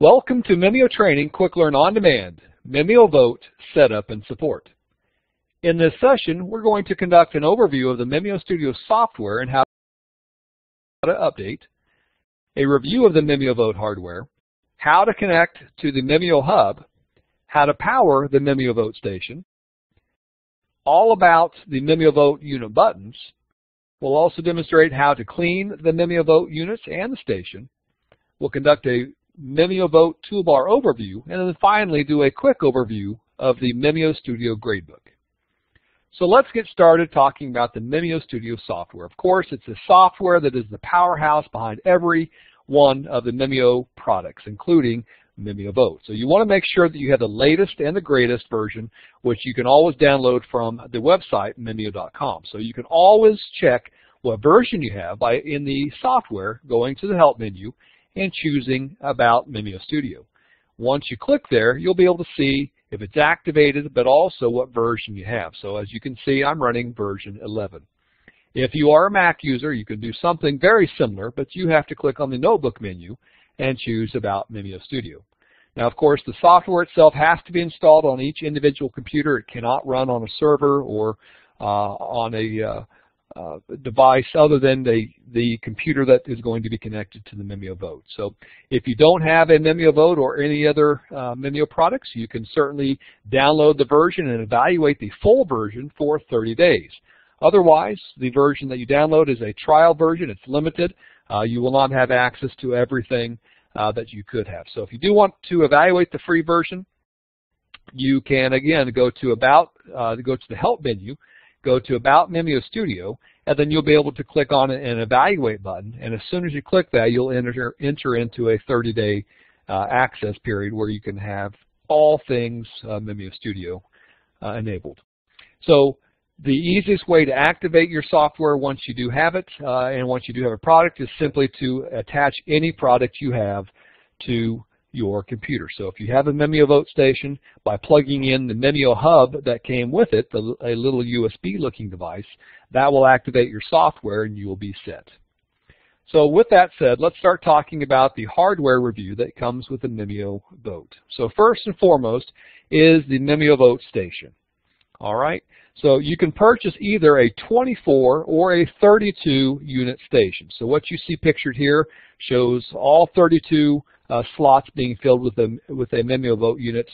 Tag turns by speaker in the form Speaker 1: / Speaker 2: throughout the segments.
Speaker 1: Welcome to Mimio Training Quick Learn On Demand, MimioVote Setup and Support. In this session, we're going to conduct an overview of the Mimio Studio software and how to update, a review of the MimioVote hardware, how to connect to the Mimio Hub, how to power the MimioVote station, all about the MimioVote unit buttons. We'll also demonstrate how to clean the MimioVote units and the station. We'll conduct a MimioVote Toolbar overview, and then finally do a quick overview of the Mimio Studio Gradebook. So let's get started talking about the Mimio Studio software. Of course, it's a software that is the powerhouse behind every one of the Mimio products, including MimioVote. So you want to make sure that you have the latest and the greatest version, which you can always download from the website, Mimio.com. So you can always check what version you have by in the software, going to the Help menu, and choosing About Mimio Studio. Once you click there, you'll be able to see if it's activated, but also what version you have. So as you can see, I'm running version 11. If you are a Mac user, you can do something very similar, but you have to click on the Notebook menu and choose About Mimio Studio. Now, of course, the software itself has to be installed on each individual computer. It cannot run on a server or on a device other than the computer that is going to be connected to the MimioVote. So if you don't have a MimioVote or any other Mimio products, you can certainly download the version and evaluate the full version for 30 days. Otherwise, the version that you download is a trial version. It's limited. You will not have access to everything that you could have. So if you do want to evaluate the free version, you can again go to the Help menu, go to About Mimio Studio, and then you'll be able to click on an Evaluate button. And as soon as you click that, you'll enter into a 30-day access period where you can have all things Mimio Studio enabled. So the easiest way to activate your software once you do have it and once you do have a product is simply to attach any product you have to your computer. So if you have a MimioVote station, by plugging in the Mimio Hub that came with it, a little USB-looking device, that will activate your software and you will be set. So with that said, let's start talking about the hardware review that comes with the MimioVote. So first and foremost is the MimioVote station. All right, so you can purchase either a 24 or a 32 unit station. So what you see pictured here shows all 32 slots being filled with a MimioVote unit.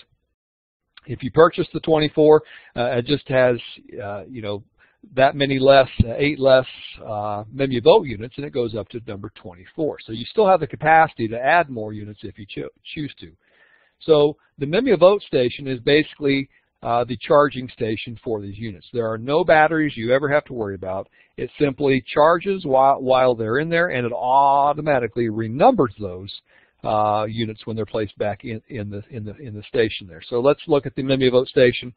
Speaker 1: If you purchase the 24, it just has that many less, 8 less MimioVote units, and it goes up to number 24. So you still have the capacity to add more units if you choose to. So the MimioVote station is basically the charging station for these units. There are no batteries you ever have to worry about. It simply charges while they're in there, and it automatically renumbers those units when they're placed back in the station there. So let's look at the MimioVote station.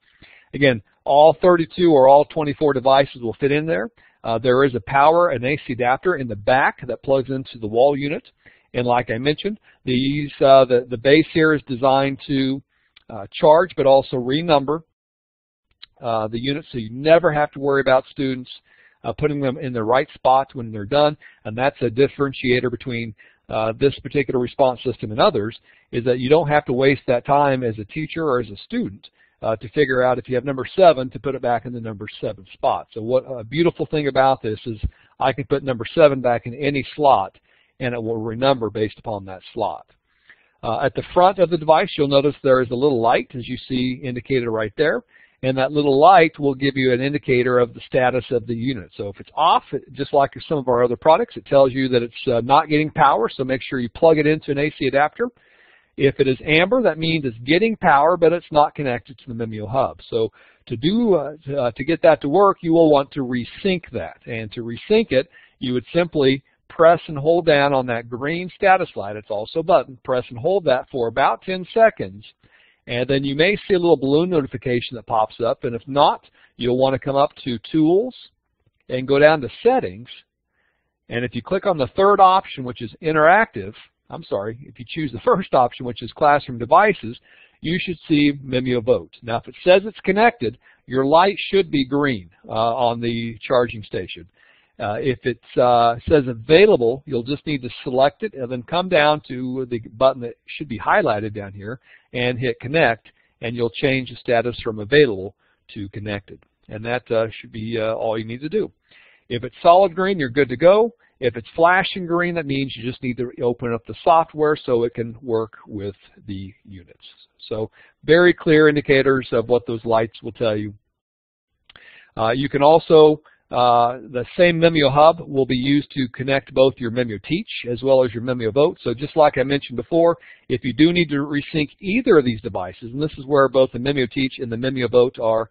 Speaker 1: Again, all 32 or all 24 devices will fit in there. There is a power and AC adapter in the back that plugs into the wall unit. And like I mentioned, the base here is designed to charge but also renumber the units, so you never have to worry about students putting them in the right spot when they're done. And that's a differentiator between this particular response system and others, is that you don't have to waste that time as a teacher or as a student to figure out if you have number 7 to put it back in the number 7 spot. So what a beautiful thing about this is I can put number 7 back in any slot and it will renumber based upon that slot. At the front of the device, you'll notice there is a little light, as you see indicated right there, and that little light will give you an indicator of the status of the unit. So if it's off, just like some of our other products, it tells you that it's not getting power, so make sure you plug it into an AC adapter. If it is amber, that means it's getting power, but it's not connected to the Mimio Hub. So to get that to work, you will want to resync that. And to resync it, you would simply press and hold down on that green status light. It's also a button. Press and hold that for about 10 seconds. And then you may see a little balloon notification that pops up. And if not, you'll want to come up to Tools and go down to Settings. And if you click on the third option, which is Interactive, if you choose the first option, which is Classroom Devices, you should see MimioVote. Now, if it says it's connected, your light should be green on the charging station. If it says available, you'll just need to select it and then come down to the button that should be highlighted down here and hit connect, and you'll change the status from available to connected. And that should be all you need to do. If it's solid green, you're good to go. If it's flashing green, that means you just need to open up the software so it can work with the units. So very clear indicators of what those lights will tell you. You can also, the same Mimio Hub will be used to connect both your Mimio Teach as well as your MimioVote. So just like I mentioned before, if you do need to resync either of these devices, and this is where both the Mimio Teach and the MimioVote are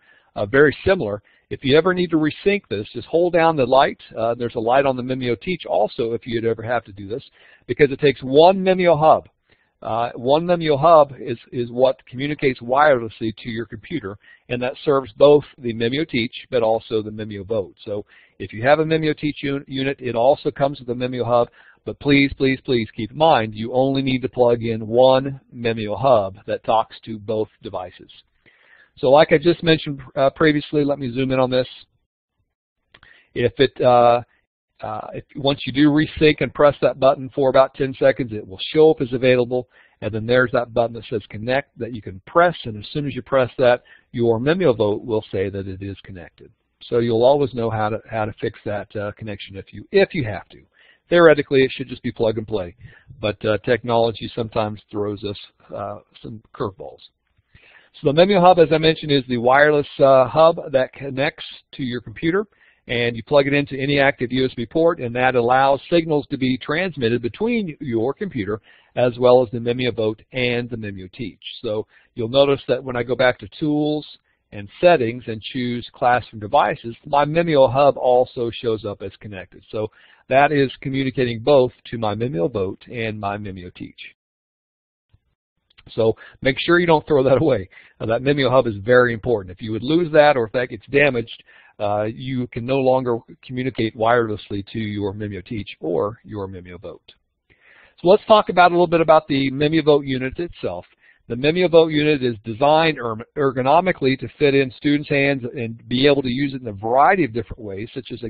Speaker 1: very similar, if you ever need to resync this, just hold down the light. There's a light on the Mimio Teach also if you'd ever have to do this, because it takes one Mimio Hub. One Mimio Hub is what communicates wirelessly to your computer, and that serves both the Mimio Teach but also the MimioVote. So if you have a Mimio Teach unit, it also comes with a Mimio Hub, but please, please, please keep in mind you only need to plug in one Mimio Hub that talks to both devices. So like I just mentioned previously, let me zoom in on this. Once you do resync and press that button for about 10 seconds, it will show up as available, and then there's that button that says connect that you can press, and as soon as you press that, your MimioVote will say that it is connected. So you'll always know how to fix that connection if you have to. Theoretically, it should just be plug and play, but technology sometimes throws us some curveballs. So the Mimio Hub, as I mentioned, is the wireless hub that connects to your computer, and you plug it into any active USB port, and that allows signals to be transmitted between your computer as well as the MimioVote and the Mimio Teach. So you'll notice that when I go back to Tools and Settings and choose Classroom Devices, my Mimio Hub also shows up as connected. So that is communicating both to my MimioVote and my Mimio Teach. So make sure you don't throw that away. That Mimio Hub is very important. If you would lose that, or if that gets damaged, you can no longer communicate wirelessly to your Mimio Teach or your MimioVote. So let's talk about a little bit about the MimioVote unit itself. The MimioVote unit is designed ergonomically to fit in students' hands and be able to use it in a variety of different ways, such as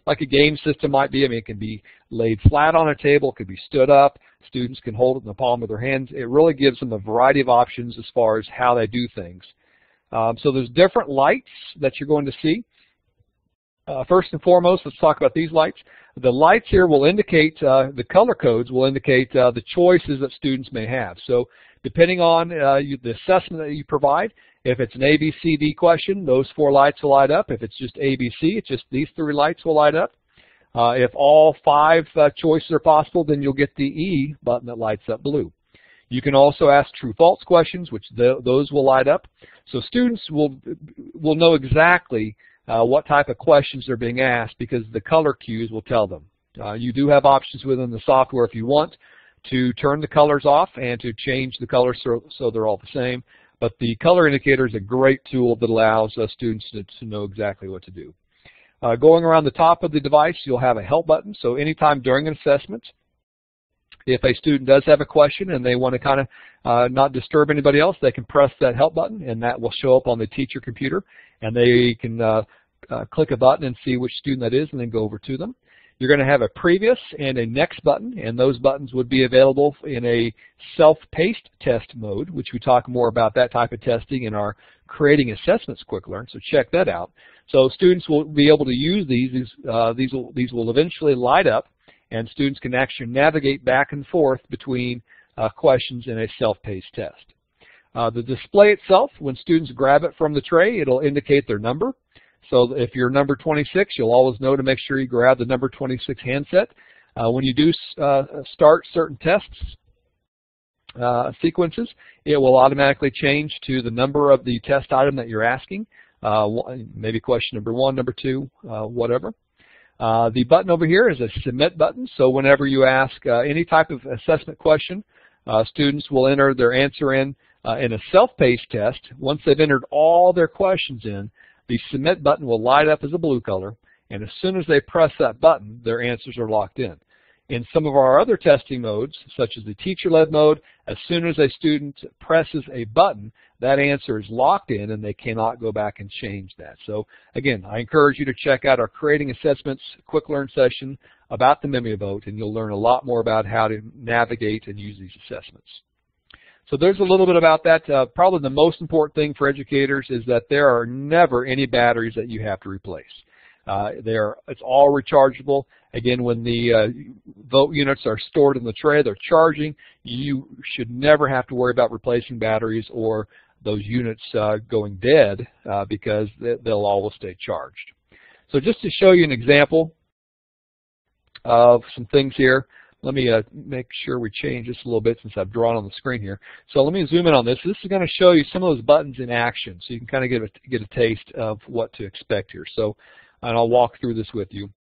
Speaker 1: like a game system might be. I mean, it can be laid flat on a table, it could be stood up, students can hold it in the palm of their hands. It really gives them a variety of options as far as how they do things. So there's different lights that you're going to see. First and foremost, let's talk about these lights. The lights here will indicate, the color codes will indicate the choices that students may have. So depending on the assessment that you provide, if it's an A, B, C, D question, those 4 lights will light up. If it's just A, B, C, it's just these 3 lights will light up. If all 5 choices are possible, then you'll get the E button that lights up blue. You can also ask true-false questions, which those will light up. So students will know exactly what type of questions are being asked because the color cues will tell them. You do have options within the software if you want to turn the colors off and to change the colors so they're all the same. But the color indicator is a great tool that allows students to know exactly what to do. Going around the top of the device, you'll have a help button. So anytime during an assessment, if a student does have a question and they want to kind of not disturb anybody else, they can press that help button, and that will show up on the teacher computer, and they can click a button and see which student that is and then go over to them. You're going to have a previous and a next button, and those buttons would be available in a self-paced test mode, which we talk more about that type of testing in our Creating Assessments Quick Learn, so check that out. So students will be able to use these. These will eventually light up, and students can actually navigate back and forth between questions in a self-paced test. The display itself, when students grab it from the tray, it'll indicate their number. So if you're number 26, you'll always know to make sure you grab the number 26 handset. When you do start certain tests sequences, it will automatically change to the number of the test item that you're asking, maybe question number 1, number 2, whatever. The button over here is a submit button, so whenever you ask any type of assessment question, students will enter their answer in a self-paced test. Once they've entered all their questions in, the submit button will light up as a blue color, and as soon as they press that button, their answers are locked in. In some of our other testing modes, such as the teacher-led mode, as soon as a student presses a button, that answer is locked in and they cannot go back and change that. So again, I encourage you to check out our Creating Assessments Quick Learn session about the MimioVote, and you'll learn a lot more about how to navigate and use these assessments. So there's a little bit about that. Probably the most important thing for educators is that there are never any batteries that you have to replace. It's all rechargeable. Again, when the vote units are stored in the tray, they're charging. You should never have to worry about replacing batteries or those units going dead because they'll always stay charged. So just to show you an example of some things here, let me make sure we change this a little bit since I've drawn on the screen here. So let me zoom in on this. This is going to show you some of those buttons in action, so you can kind of get a taste of what to expect here. So, and I'll walk through this with you.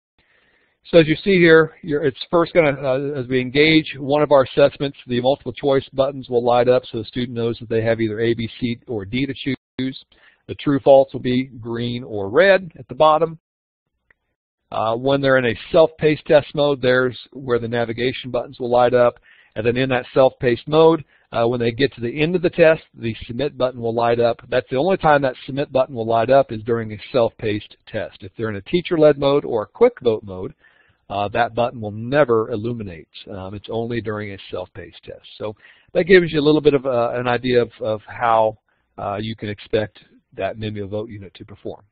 Speaker 1: So as you see here, it's first going to, as we engage one of our assessments, the multiple choice buttons will light up so the student knows that they have either A, B, C, or D to choose. The true false will be green or red at the bottom. When they're in a self-paced test mode, there's where the navigation buttons will light up. And then in that self-paced mode, when they get to the end of the test, the submit button will light up. That's the only time that submit button will light up is during a self-paced test. If they're in a teacher-led mode or a quick vote mode, that button will never illuminate. It's only during a self-paced test. So that gives you a little bit of an idea of how you can expect that MimioVote unit to perform.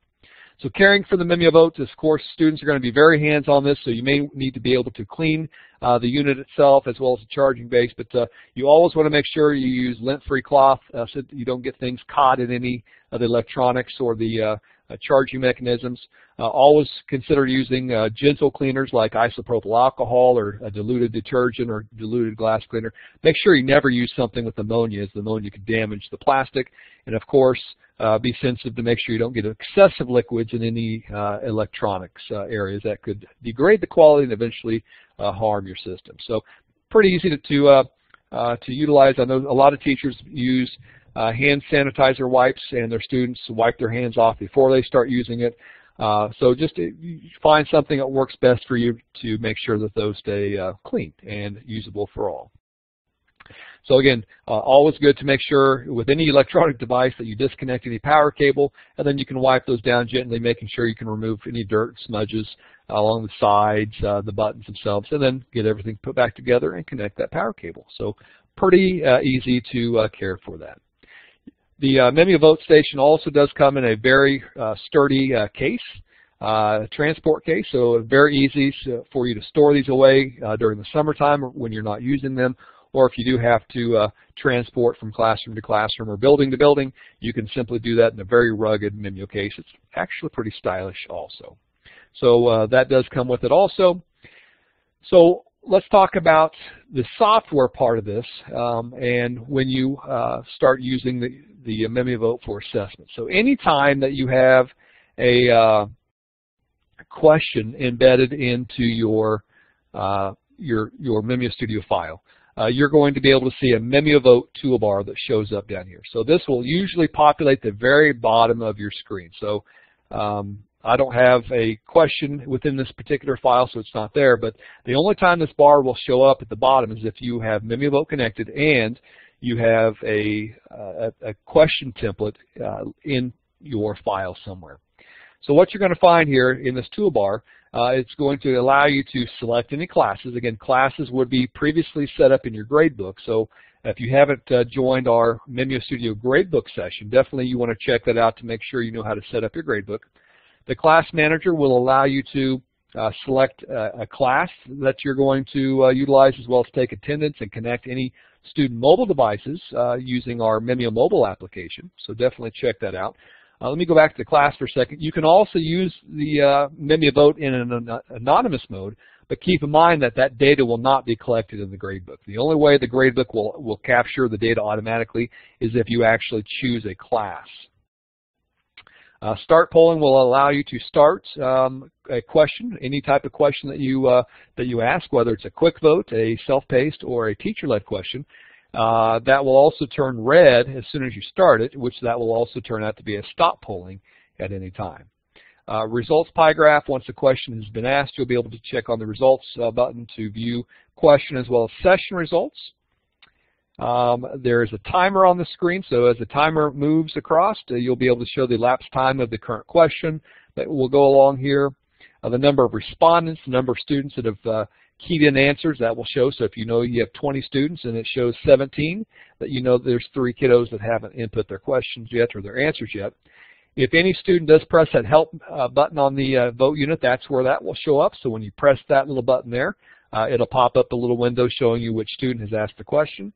Speaker 1: So caring for the MimioVote, of course, students are going to be very hands-on this, so you may need to be able to clean the unit itself as well as the charging base, but you always want to make sure you use lint-free cloth so that you don't get things caught in any of the electronics or the charging mechanisms. Always consider using gentle cleaners like isopropyl alcohol or a diluted detergent or diluted glass cleaner. Make sure you never use something with ammonia, as the ammonia could damage the plastic. And of course, be sensitive to make sure you don't get excessive liquids in any electronics areas that could degrade the quality and eventually harm your system. So pretty easy to utilize. I know a lot of teachers use hand sanitizer wipes, and their students wipe their hands off before they start using it. So just find something that works best for you to make sure that those stay clean and usable for all. So again, always good to make sure with any electronic device that you disconnect any power cable, and then you can wipe those down gently, making sure you can remove any dirt, smudges along the sides, the buttons themselves, and then get everything put back together and connect that power cable. So pretty easy to care for that. The MimioVote station also does come in a very sturdy case, transport case, so very easy for you to store these away during the summertime when you're not using them, or if you do have to transport from classroom to classroom or building to building, you can simply do that in a very rugged Mimio case. It's actually pretty stylish also. So that does come with it also. So let's talk about the software part of this and when you start using the MimioVote for assessment. So anytime that you have a question embedded into your Mimio Studio file, you're going to be able to see a MimioVote toolbar that shows up down here. So this will usually populate the very bottom of your screen. So I don't have a question within this particular file, so it's not there, but the only time this bar will show up at the bottom is if you have MimioVote connected and you have a question template in your file somewhere. So what you're going to find here in this toolbar, it's going to allow you to select any classes. Again, classes would be previously set up in your gradebook. So if you haven't joined our Mimio Studio gradebook session, definitely you want to check that out to make sure you know how to set up your gradebook. The class manager will allow you to select a class that you're going to utilize, as well as take attendance and connect any student mobile devices using our Mimio mobile application. So definitely check that out. Let me go back to the class for a second. You can also use the MimioVote in an anonymous mode, but keep in mind that that data will not be collected in the gradebook. The only way the gradebook will capture the data automatically is if you actually choose a class. Start polling will allow you to start a question, any type of question that you ask, whether it's a quick vote, a self-paced, or a teacher-led question. That will also turn red as soon as you start it, which that will also turn out to be a stop polling at any time. Results pie graph, once the question has been asked, you'll be able to check on the results button to view question as well as session results. There's a timer on the screen, so as the timer moves across, you'll be able to show the elapsed time of the current question that will go along here. The number of respondents, the number of students that have keyed in answers, that will show. So if you know you have 20 students and it shows 17, that you know there's 3 kiddos that haven't input their questions yet or their answers yet. If any student does press that help button on the vote unit, that's where that will show up. So when you press that little button there, it'll pop up a little window showing you which student has asked the question.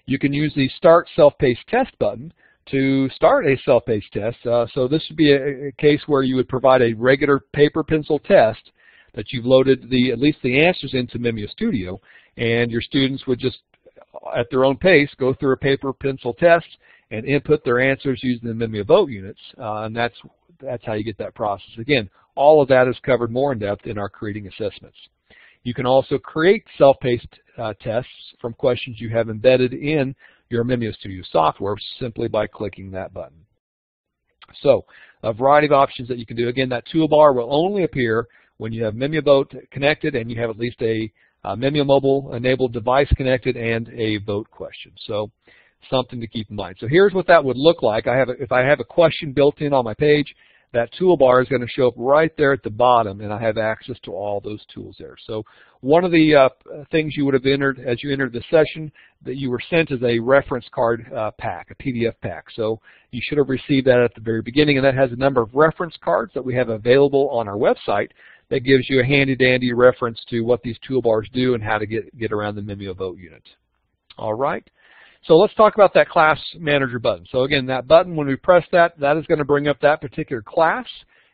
Speaker 1: You can use the Start Self-Paced Test button to start a self-paced test. So this would be a case where you would provide a regular paper pencil test that you've loaded at least the answers into Mimio Studio, and your students would just, at their own pace, go through a paper pencil test and input their answers using the MimioVote units, and that's how you get that process. Again, all of that is covered more in depth in our creating assessments. You can also create self-paced tests from questions you have embedded in your Mimio Studio software simply by clicking that button. So, a variety of options that you can do. Again, that toolbar will only appear when you have MimioVote connected and you have at least a Mimio Mobile enabled device connected and a vote question. So, something to keep in mind. So here's what that would look like. If I have a question built in on my page, that toolbar is going to show up right there at the bottom, and I have access to all those tools there. So one of the things you would have entered as you entered the session that you were sent is a reference card pack, a PDF pack. So you should have received that at the very beginning, and that has a number of reference cards that we have available on our website that gives you a handy-dandy reference to what these toolbars do and how to get around the MimioVote unit. All right. So let's talk about that class manager button. So again, that button, when we press that, that is going to bring up that particular class.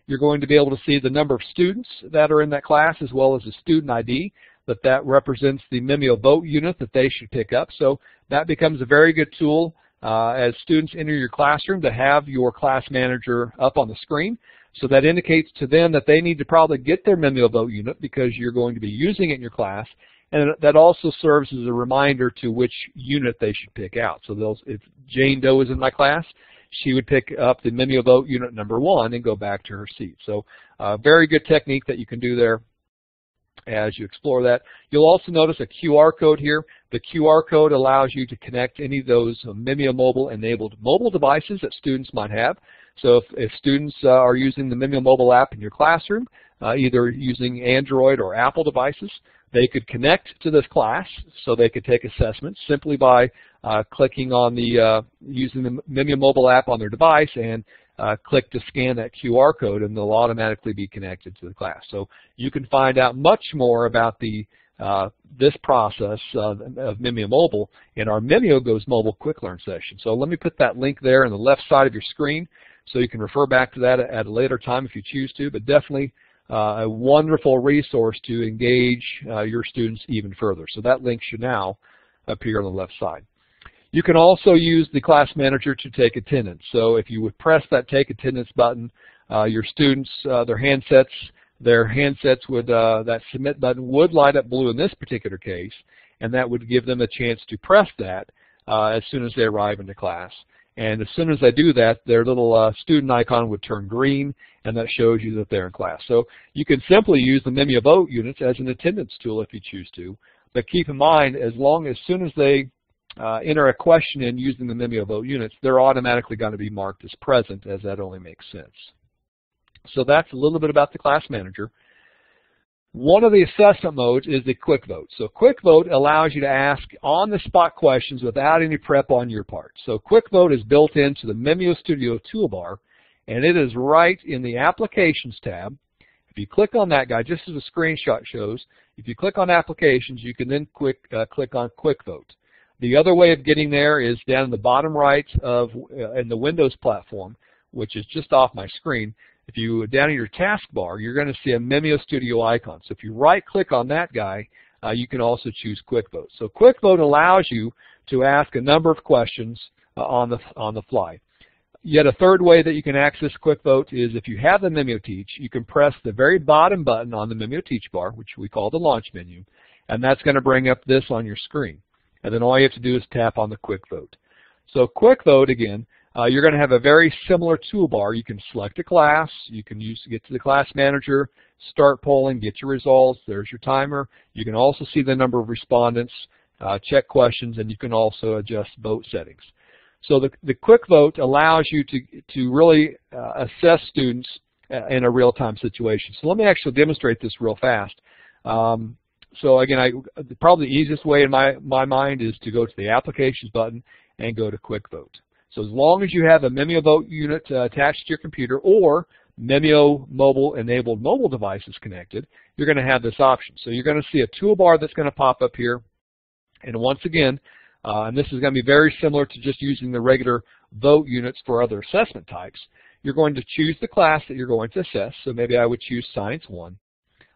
Speaker 1: You're going to be able to see the number of students that are in that class as well as the student ID, that represents the MimioVote unit that they should pick up. So that becomes a very good tool as students enter your classroom to have your class manager up on the screen. So that indicates to them that they need to probably get their MimioVote unit because you're going to be using it in your class. And that also serves as a reminder to which unit they should pick out. So if Jane Doe is in my class, she would pick up the MimioVote unit number 1 and go back to her seat. So very good technique that you can do there as you explore that. You'll also notice a QR code here. The QR code allows you to connect any of those Mimio Mobile enabled mobile devices that students might have. So if students are using the Mimio Mobile app in your classroom, either using Android or Apple devices, they could connect to this class so they could take assessments simply by clicking on using the Mimio Mobile app on their device and click to scan that QR code, and they'll automatically be connected to the class. So you can find out much more about this process of Mimio Mobile in our Mimio Goes Mobile Quick Learn session. So let me put that link there on the left side of your screen so you can refer back to that at a later time if you choose to, but definitely a wonderful resource to engage your students even further. So that link should now appear on the left side. You can also use the class manager to take attendance. So if you would press that take attendance button, your students, their handsets would, that submit button would light up blue in this particular case, and that would give them a chance to press that as soon as they arrive into class. And as soon as they do that, their little student icon would turn green, and that shows you that they're in class. So you can simply use the MimioVote units as an attendance tool if you choose to. But keep in mind, as soon as they enter a question in using the MimioVote units, they're automatically going to be marked as present, as that only makes sense. So that's a little bit about the class manager. One of the assessment modes is the Quick Vote. So Quick Vote allows you to ask on-the-spot questions without any prep on your part. So Quick Vote is built into the Mimio Studio toolbar, and it is right in the Applications tab. If you click on that guy, just as the screenshot shows, if you click on Applications, you can then click on Quick Vote. The other way of getting there is down in the bottom right in the Windows platform, which is just off my screen. If you down in your taskbar, you're going to see a Mimio Studio icon. So if you right-click on that guy, you can also choose Quick Vote. So Quick Vote allows you to ask a number of questions on the fly. Yet a third way that you can access Quick Vote is if you have the Mimio Teach, you can press the very bottom button on the Mimio Teach bar, which we call the launch menu, and that's going to bring up this on your screen. And then all you have to do is tap on the Quick Vote. So Quick Vote, again, You're going to have a very similar toolbar. You can select a class. You can get to the class manager, start polling, get your results. There's your timer. You can also see the number of respondents, check questions, and you can also adjust vote settings. So the quick vote allows you to really assess students in a real-time situation. So let me actually demonstrate this real fast. So again, probably the easiest way in my mind is to go to the Applications button and go to Quick Vote. So as long as you have a MimioVote unit attached to your computer or Mimio mobile-enabled mobile devices connected, you're going to have this option. So you're going to see a toolbar that's going to pop up here. And once again, and this is going to be very similar to just using the regular vote units for other assessment types, you're going to choose the class that you're going to assess. So maybe I would choose Science 1.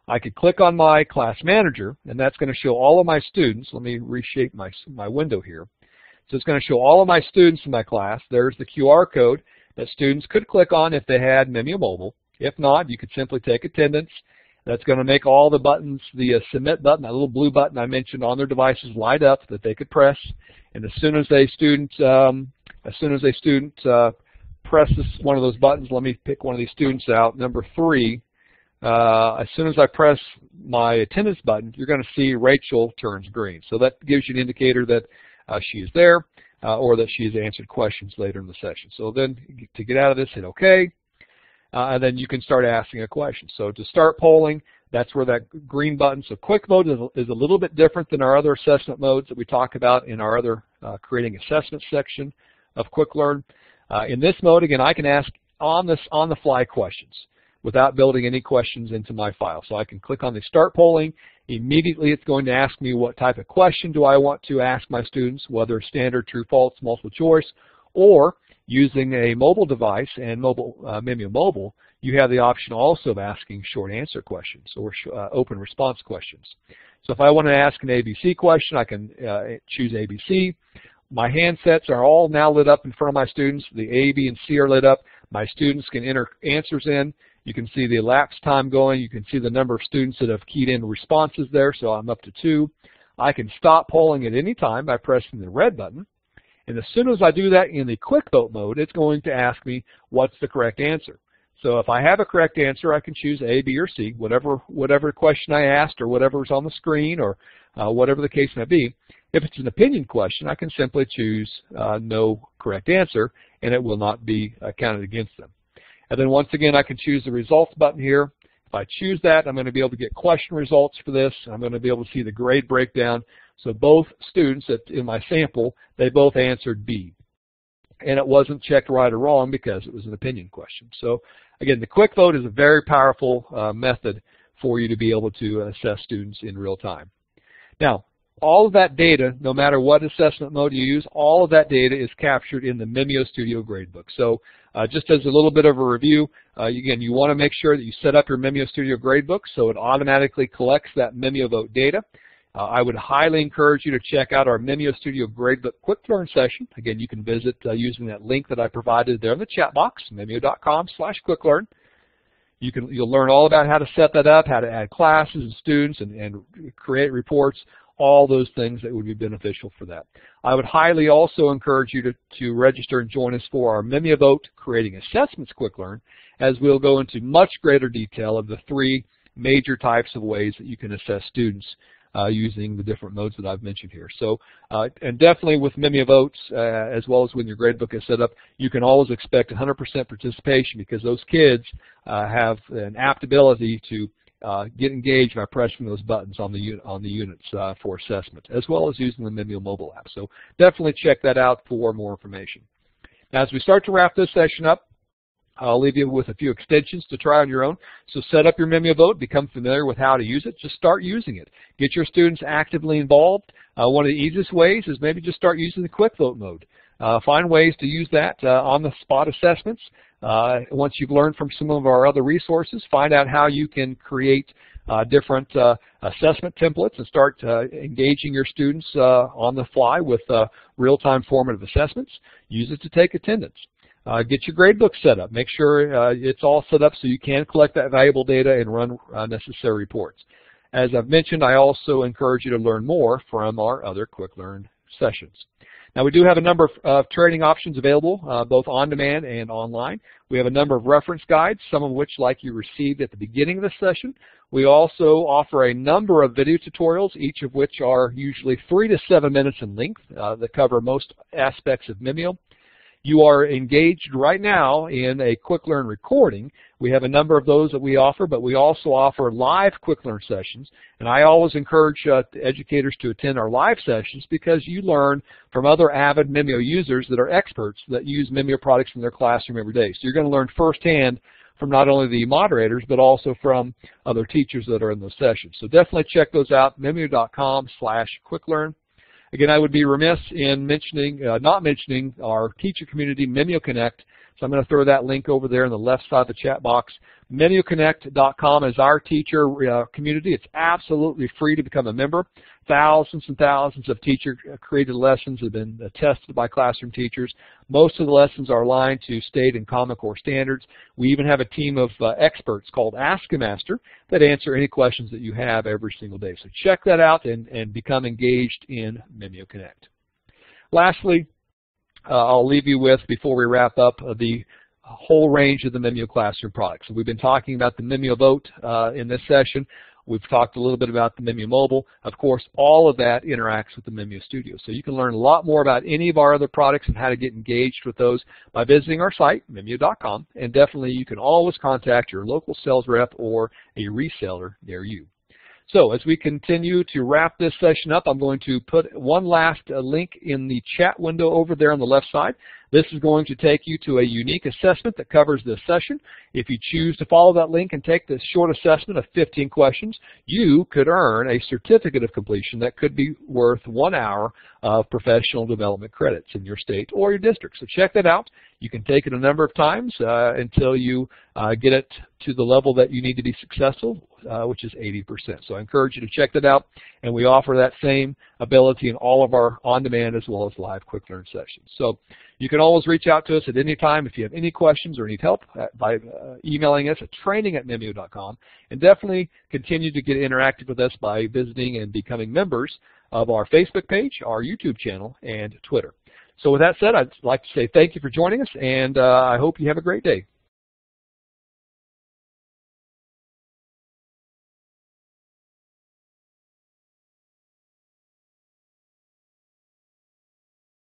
Speaker 1: I could click on my class manager, and that's going to show all of my students. Let me reshape my window here. So it's going to show all of my students in my class. There's the QR code that students could click on if they had Mimio Mobile. If not, you could simply take attendance. That's going to make all the buttons, the submit button, that little blue button I mentioned on their devices, light up that they could press. And as soon as a student presses one of those buttons, let me pick one of these students out, number 3. As soon as I press my attendance button, you're going to see Rachel turns green. So that gives you an indicator that she is there or that she has answered questions later in the session. So then to get out of this, hit OK. And then you can start asking a question. So to start polling, that's where that green button. So Quick Vote is a little bit different than our other assessment modes that we talk about in our other creating assessments section of Quick Learn. In this mode, again, I can ask on the fly questions without building any questions into my file. So I can click on the Start Polling. Immediately it's going to ask me what type of question do I want to ask my students, whether standard, true, false, multiple choice, or using a mobile device and Mimio Mobile, you have the option also of asking short answer questions or open response questions. So if I want to ask an ABC question, I can choose ABC. My handsets are all now lit up in front of my students. The A, B, and C are lit up. My students can enter answers in. You can see the elapsed time going. You can see the number of students that have keyed in responses there, so I'm up to 2. I can stop polling at any time by pressing the red button. And as soon as I do that in the Quick Vote mode, it's going to ask me what's the correct answer. So if I have a correct answer, I can choose A, B, or C, whatever question I asked or whatever's on the screen or whatever the case may be. If it's an opinion question, I can simply choose no correct answer, and it will not be counted against them. And then once again, I can choose the results button here. If I choose that, I'm going to be able to get question results for this. I'm going to be able to see the grade breakdown. So both students in my sample, they both answered B. And it wasn't checked right or wrong because it was an opinion question. So again, the Quick Vote is a very powerful method for you to be able to assess students in real time. Now, all of that data, no matter what assessment mode you use, all of that data is captured in the Mimio Studio Gradebook. So just as a little bit of a review, again, you want to make sure that you set up your Mimio Studio Gradebook so it automatically collects that MimioVote data. I would highly encourage you to check out our Mimio Studio Gradebook Quick Learn session. Again, you can visit using that link that I provided there in the chat box, mimio.com/quicklearn. You'll learn all about how to set that up, how to add classes and students and create reports, all those things that would be beneficial for that. I would highly also encourage you to register and join us for our MimioVote Creating Assessments Quick Learn, as we'll go into much greater detail of the 3 major types of ways that you can assess students using the different modes that I've mentioned here. So, and definitely with MimioVotes, as well as when your gradebook is set up, you can always expect 100% participation because those kids have an apt ability to get engaged by pressing those buttons on the units for assessment, as well as using the Mimio mobile app. So definitely check that out for more information. Now, as we start to wrap this session up, I'll leave you with a few extensions to try on your own. So set up your MimioVote, become familiar with how to use it, just start using it. Get your students actively involved. One of the easiest ways is maybe just start using the Quick Vote mode. Find ways to use that on-the-spot assessments. Once you've learned from some of our other resources, find out how you can create different assessment templates and start engaging your students on the fly with real-time formative assessments. Use it to take attendance. Get your gradebook set up. Make sure it's all set up so you can collect that valuable data and run necessary reports. As I've mentioned, I also encourage you to learn more from our other Quick Learn sessions. Now, we do have a number of training options available, both on demand and online. We have a number of reference guides, some of which, like you received at the beginning of the session. We also offer a number of video tutorials, each of which are usually 3 to 7 minutes in length, that cover most aspects of Mimio. You are engaged right now in a Quick Learn recording. We have a number of those that we offer, but we also offer live Quick Learn sessions. And I always encourage educators to attend our live sessions because you learn from other avid Mimio users that are experts that use Mimio products in their classroom every day. So you're going to learn firsthand from not only the moderators, but also from other teachers that are in those sessions. So definitely check those out, mimio.com/QuickLearn. Again, I would be remiss in not mentioning our teacher community, MimioConnect. So I'm going to throw that link over there in the left side of the chat box. MimioConnect.com is our teacher community. It's absolutely free to become a member. Thousands and thousands of teacher-created lessons have been tested by classroom teachers. Most of the lessons are aligned to state and Common Core standards. We even have a team of experts called Ask a Master that answer any questions that you have every single day. So check that out and become engaged in MimioConnect. Lastly, I'll leave you with, before we wrap up, the whole range of the Mimio Classroom products. So we've been talking about the MimioVote in this session. We've talked a little bit about the Mimio Mobile. Of course, all of that interacts with the Mimio Studio. So you can learn a lot more about any of our other products and how to get engaged with those by visiting our site, mimio.com. And definitely you can always contact your local sales rep or a reseller near you. So as we continue to wrap this session up, I'm going to put one last link in the chat window over there on the left side. This is going to take you to a unique assessment that covers this session. If you choose to follow that link and take this short assessment of 15 questions, you could earn a certificate of completion that could be worth 1 hour of professional development credits in your state or your district. So check that out. You can take it a number of times until you get it to the level that you need to be successful, which is 80%. So I encourage you to check that out, and we offer that same ability in all of our on-demand as well as live Quick Learn sessions. So you can always reach out to us at any time if you have any questions or need help by emailing us at training@mimio.com, and definitely continue to get interactive with us by visiting and becoming members of our Facebook page, our YouTube channel, and Twitter. So with that said, I'd like to say thank you for joining us, and I hope you have a great day.